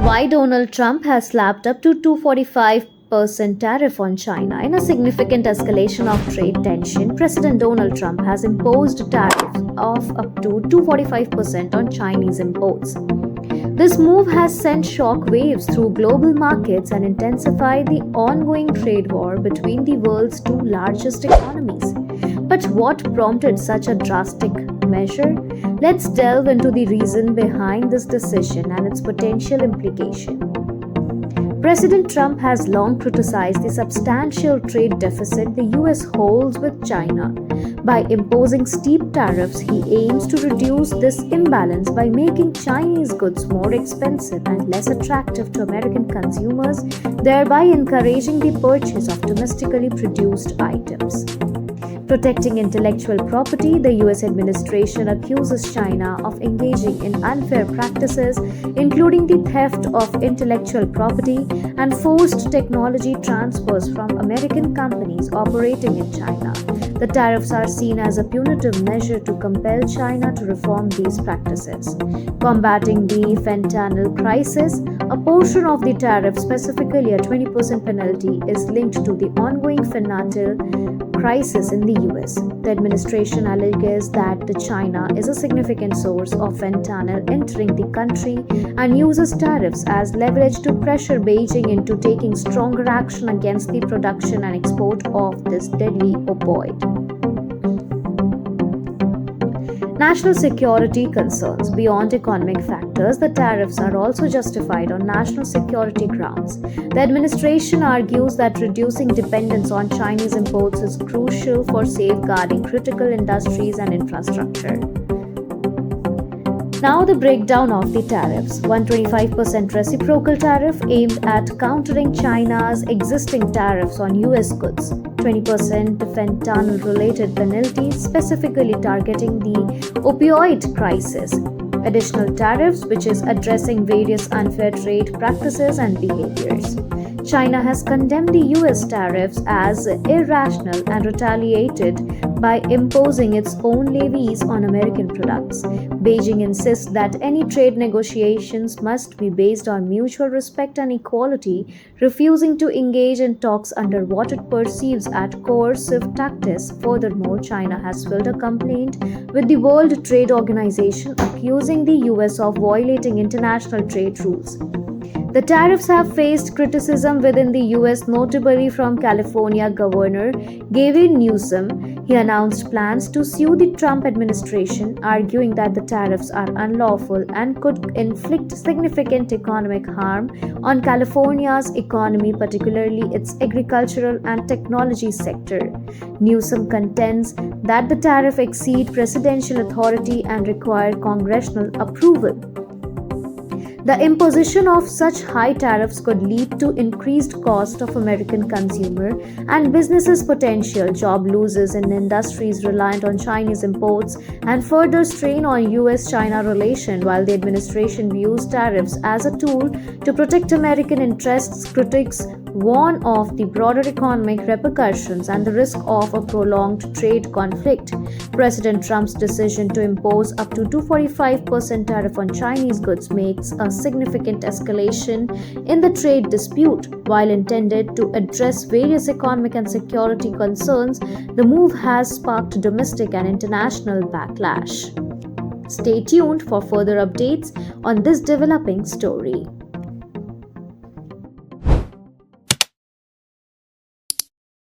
Why Donald Trump has slapped up to 245% tariff on China. In a significant escalation of trade tension, President Donald Trump has imposed tariffs of up to 245% on Chinese imports. This move has sent shockwaves through global markets and intensified the ongoing trade war between the world's two largest economies. But what prompted such a drastic measure? Let's delve into the reason behind this decision and its potential implication. President Trump has long criticized the substantial trade deficit the US holds with China. By imposing steep tariffs, he aims to reduce this imbalance by making Chinese goods more expensive and less attractive to American consumers, thereby encouraging the purchase of domestically produced items. Protecting intellectual property, the US administration accuses China of engaging in unfair practices, including the theft of intellectual property and forced technology transfers from American companies operating in China. The tariffs are seen as a punitive measure to compel China to reform these practices. Combating the fentanyl crisis, a portion of the tariff, specifically a 20% penalty, is linked to the ongoing fentanyl crisis in the US. The administration alleges that China is a significant source of fentanyl entering the country and uses tariffs as leverage to pressure Beijing into taking stronger action against the production and export of this deadly opioid. National security concerns. Beyond economic factors, the tariffs are also justified on national security grounds. The administration argues that reducing dependence on Chinese imports is crucial for safeguarding critical industries and infrastructure. Now the breakdown of the tariffs. 125% reciprocal tariff aimed at countering China's existing tariffs on US goods. 20% fentanyl-related penalties specifically targeting the opioid crisis. Additional tariffs, which is addressing various unfair trade practices and behaviors. China has condemned the US tariffs as irrational and retaliated by imposing its own levies on American products. Beijing insists that any trade negotiations must be based on mutual respect and equality, refusing to engage in talks under what it perceives as coercive tactics. Furthermore, China has filed a complaint with the World Trade Organization accusing the US of violating international trade rules. The tariffs have faced criticism within the US, notably from California Governor Gavin Newsom. He announced plans to sue the Trump administration, arguing that the tariffs are unlawful and could inflict significant economic harm on California's economy, particularly its agricultural and technology sector. Newsom contends that the tariff exceed presidential authority and require congressional approval. The imposition of such high tariffs could lead to increased cost of American consumer and businesses' potential job losses in industries reliant on Chinese imports and further strain on US-China relations. While the administration views tariffs as a tool to protect American interests, critics warn of the broader economic repercussions and the risk of a prolonged trade conflict. President Trump's decision to impose up to 245% tariff on Chinese goods makes a significant escalation in the trade dispute. While intended to address various economic and security concerns, the move has sparked domestic and international backlash. Stay tuned for further updates on this developing story.